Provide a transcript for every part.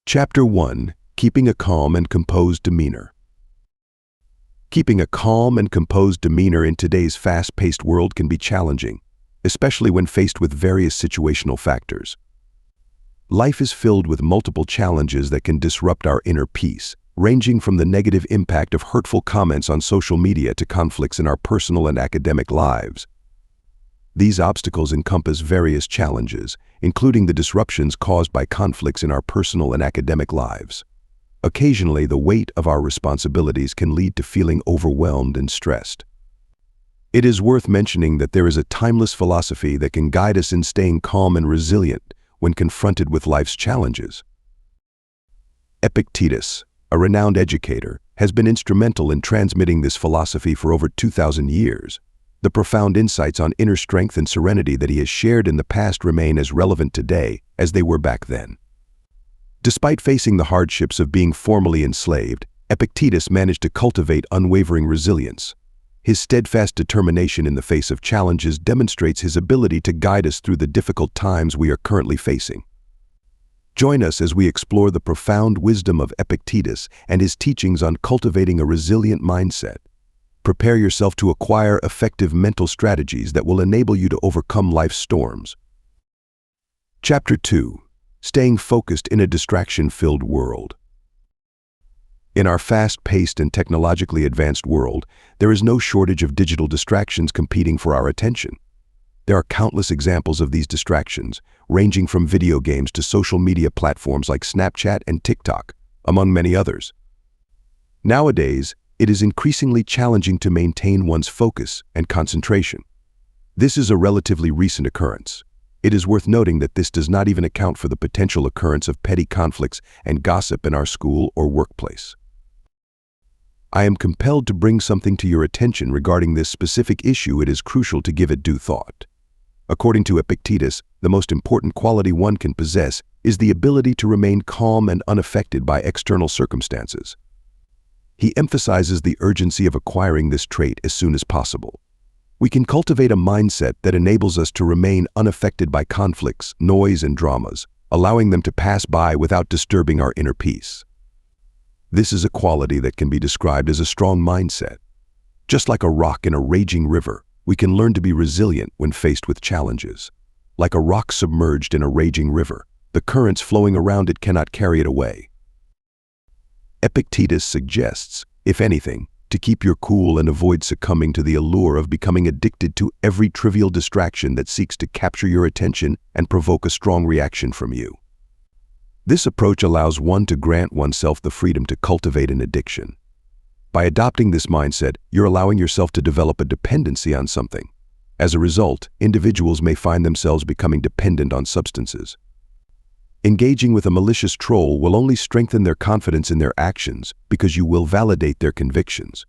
Chapter 1. Keeping a calm and composed demeanor. Keeping a calm and composed demeanor in today's fast-paced world can be challenging, especially when faced with various situational factors. Life is filled with multiple challenges that can disrupt our inner peace, ranging from the negative impact of hurtful comments on social media to conflicts in our personal and academic lives. These obstacles encompass various challenges, including the disruptions caused by conflicts in our personal and academic lives. Occasionally, the weight of our responsibilities can lead to feeling overwhelmed and stressed. It is worth mentioning that there is a timeless philosophy that can guide us in staying calm and resilient when confronted with life's challenges. Epictetus, a renowned educator, has been instrumental in transmitting this philosophy for over 2,000 years. The profound insights on inner strength and serenity that he has shared in the past remain as relevant today as they were back then. Despite facing the hardships of being formerly enslaved, Epictetus managed to cultivate unwavering resilience. His steadfast determination in the face of challenges demonstrates his ability to guide us through the difficult times we are currently facing. Join us as we explore the profound wisdom of Epictetus and his teachings on cultivating a resilient mindset. Prepare yourself to acquire effective mental strategies that will enable you to overcome life's storms. Chapter 2. Staying focused in a distraction-filled world. In our fast-paced and technologically advanced world, there is no shortage of digital distractions competing for our attention. There are countless examples of these distractions, ranging from video games to social media platforms like Snapchat and TikTok, among many others. Nowadays, it is increasingly challenging to maintain one's focus and concentration. This is a relatively recent occurrence. It is worth noting that this does not even account for the potential occurrence of petty conflicts and gossip in our school or workplace. I am compelled to bring something to your attention regarding this specific issue. It is crucial to give it due thought. According to Epictetus, the most important quality one can possess is the ability to remain calm and unaffected by external circumstances. He emphasizes the urgency of acquiring this trait as soon as possible. We can cultivate a mindset that enables us to remain unaffected by conflicts, noise, and dramas, allowing them to pass by without disturbing our inner peace. This is a quality that can be described as a strong mindset. Just like a rock in a raging river, we can learn to be resilient when faced with challenges. Like a rock submerged in a raging river, the currents flowing around it cannot carry it away. Epictetus suggests, if anything, to keep your cool and avoid succumbing to the allure of becoming addicted to every trivial distraction that seeks to capture your attention and provoke a strong reaction from you. This approach allows one to grant oneself the freedom to cultivate an addiction. By adopting this mindset, you're allowing yourself to develop a dependency on something. As a result, individuals may find themselves becoming dependent on substances. Engaging with a malicious troll will only strengthen their confidence in their actions because you will validate their convictions.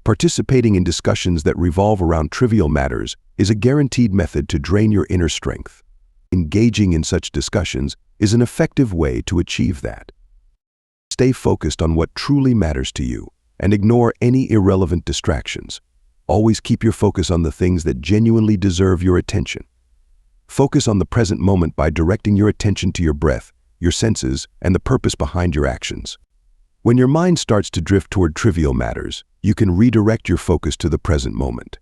Participating in discussions that revolve around trivial matters is a guaranteed method to drain your inner strength. Engaging in such discussions is an effective way to achieve that. Stay focused on what truly matters to you and ignore any irrelevant distractions. Always keep your focus on the things that genuinely deserve your attention. Focus on the present moment by directing your attention to your breath, your senses, and the purpose behind your actions. When your mind starts to drift toward trivial matters, you can redirect your focus to the present moment.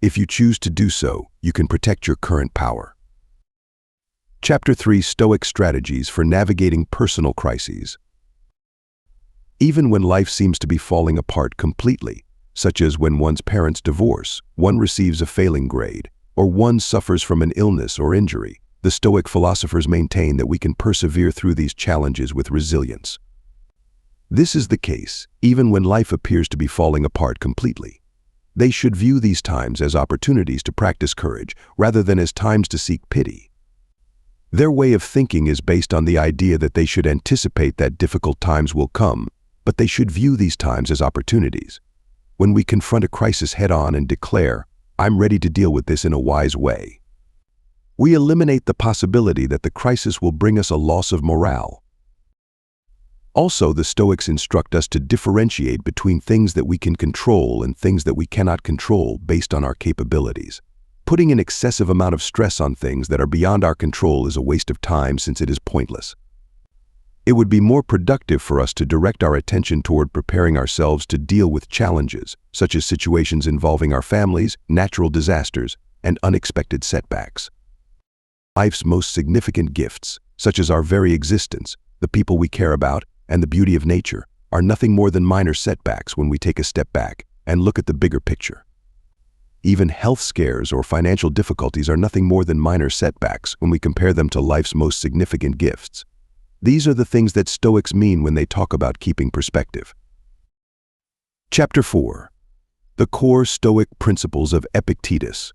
If you choose to do so, you can protect your current power. Chapter 3. Stoic Strategies for Navigating Personal Crises. Even when life seems to be falling apart completely, such as when one's parents divorce, one receives a failing grade, or one suffers from an illness or injury, the Stoic philosophers maintain that we can persevere through these challenges with resilience. This is the case even when life appears to be falling apart completely. They should view these times as opportunities to practice courage rather than as times to seek pity. Their way of thinking is based on the idea that they should anticipate that difficult times will come, but they should view these times as opportunities. When we confront a crisis head-on and declare, "I'm ready to deal with this in a wise way," we eliminate the possibility that the crisis will bring us a loss of morale. Also, the Stoics instruct us to differentiate between things that we can control and things that we cannot control based on our capabilities. Putting an excessive amount of stress on things that are beyond our control is a waste of time since it is pointless. It would be more productive for us to direct our attention toward preparing ourselves to deal with challenges, such as situations involving our families, natural disasters, and unexpected setbacks. Life's most significant gifts, such as our very existence, the people we care about, and the beauty of nature, are nothing more than minor setbacks when we take a step back and look at the bigger picture. Even health scares or financial difficulties are nothing more than minor setbacks when we compare them to life's most significant gifts. These are the things that Stoics mean when they talk about keeping perspective. Chapter 4. The Core Stoic Principles of Epictetus.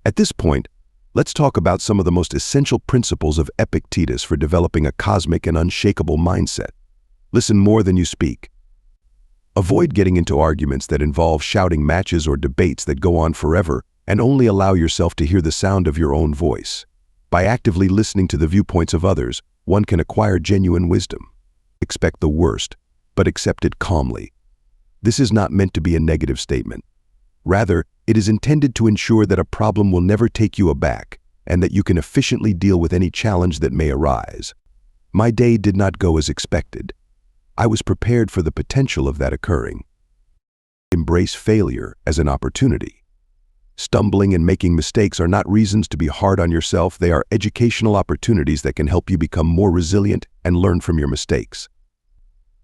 At this point, let's talk about some of the most essential principles of Epictetus for developing a cosmic and unshakable mindset. Listen more than you speak. Avoid getting into arguments that involve shouting matches or debates that go on forever, and only allow yourself to hear the sound of your own voice. By actively listening to the viewpoints of others, one can acquire genuine wisdom. Expect the worst, but accept it calmly. This is not meant to be a negative statement. Rather, it is intended to ensure that a problem will never take you aback, and that you can efficiently deal with any challenge that may arise. My day did not go as expected. I was prepared for the potential of that occurring. Embrace failure as an opportunity. Stumbling and making mistakes are not reasons to be hard on yourself. They are educational opportunities that can help you become more resilient and learn from your mistakes.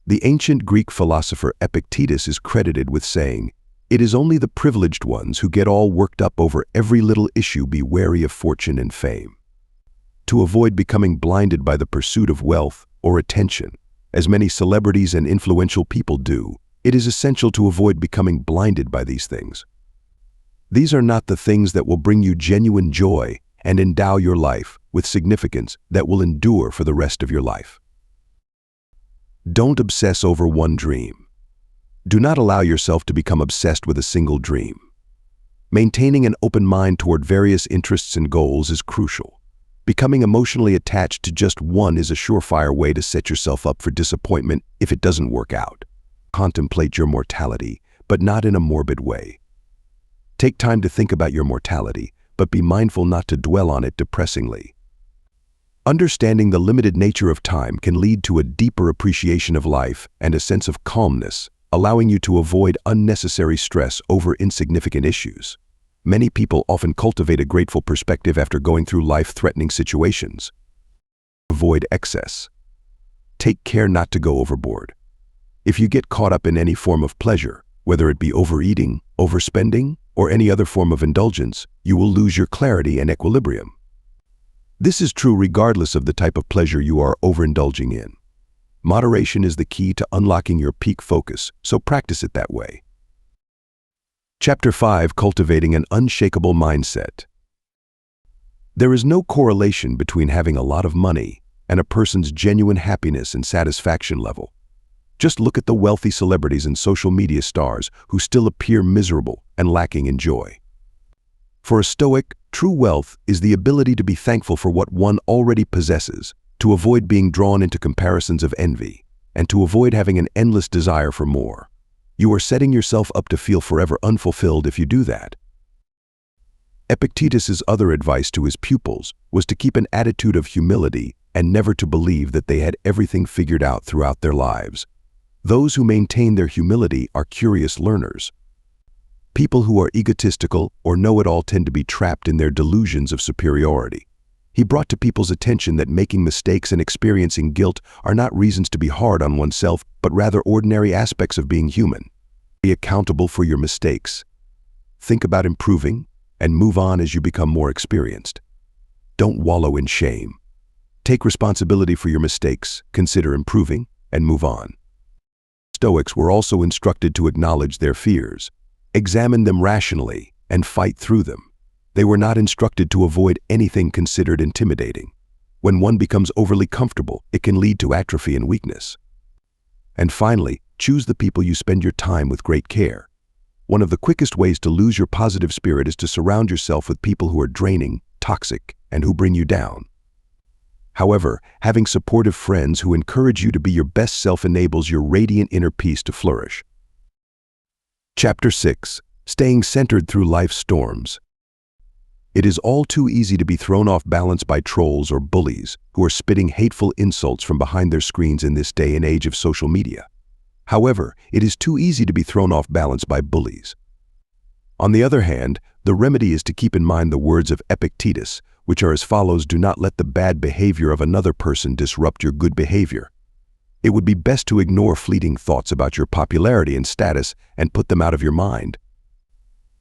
The ancient Greek philosopher Epictetus is credited with saying, "It is only the privileged ones who get all worked up over every little issue. Be wary of fortune and fame." To avoid becoming blinded by the pursuit of wealth or attention, as many celebrities and influential people do, it is essential to avoid becoming blinded by these things. These are not the things that will bring you genuine joy and endow your life with significance that will endure for the rest of your life. Don't obsess over one dream. Do not allow yourself to become obsessed with a single dream. Maintaining an open mind toward various interests and goals is crucial. Becoming emotionally attached to just one is a surefire way to set yourself up for disappointment if it doesn't work out. Contemplate your mortality, but not in a morbid way. Take time to think about your mortality, but be mindful not to dwell on it depressingly. Understanding the limited nature of time can lead to a deeper appreciation of life and a sense of calmness, allowing you to avoid unnecessary stress over insignificant issues. Many people often cultivate a grateful perspective after going through life-threatening situations. Avoid excess. Take care not to go overboard. If you get caught up in any form of pleasure, whether it be overeating, overspending, or any other form of indulgence, you will lose your clarity and equilibrium. This is true regardless of the type of pleasure you are overindulging in. Moderation is the key to unlocking your peak focus, so practice it that way. Chapter 5. Cultivating an Unshakable Mindset. There is no correlation between having a lot of money and a person's genuine happiness and satisfaction level. Just look at the wealthy celebrities and social media stars who still appear miserable and lacking in joy. For a Stoic, true wealth is the ability to be thankful for what one already possesses, to avoid being drawn into comparisons of envy, and to avoid having an endless desire for more. You are setting yourself up to feel forever unfulfilled if you do that. Epictetus's other advice to his pupils was to keep an attitude of humility and never to believe that they had everything figured out throughout their lives. Those who maintain their humility are curious learners. People who are egotistical or know-it-all tend to be trapped in their delusions of superiority. He brought to people's attention that making mistakes and experiencing guilt are not reasons to be hard on oneself, but rather ordinary aspects of being human. Be accountable for your mistakes. Think about improving and move on as you become more experienced. Don't wallow in shame. Take responsibility for your mistakes, consider improving, and move on. Stoics were also instructed to acknowledge their fears, examine them rationally, and fight through them. They were not instructed to avoid anything considered intimidating. When one becomes overly comfortable, it can lead to atrophy and weakness. And finally, choose the people you spend your time with great care. One of the quickest ways to lose your positive spirit is to surround yourself with people who are draining, toxic, and who bring you down. However, having supportive friends who encourage you to be your best self enables your radiant inner peace to flourish. Chapter 6. Staying centered through life's storms. It is all too easy to be thrown off balance by trolls or bullies who are spitting hateful insults from behind their screens in this day and age of social media. However, it is too easy to be thrown off balance by bullies. On the other hand, the remedy is to keep in mind the words of Epictetus, which are as follows: do not let the bad behavior of another person disrupt your good behavior. It would be best to ignore fleeting thoughts about your popularity and status and put them out of your mind.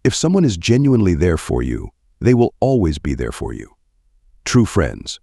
If someone is genuinely there for you, they will always be there for you. True friends,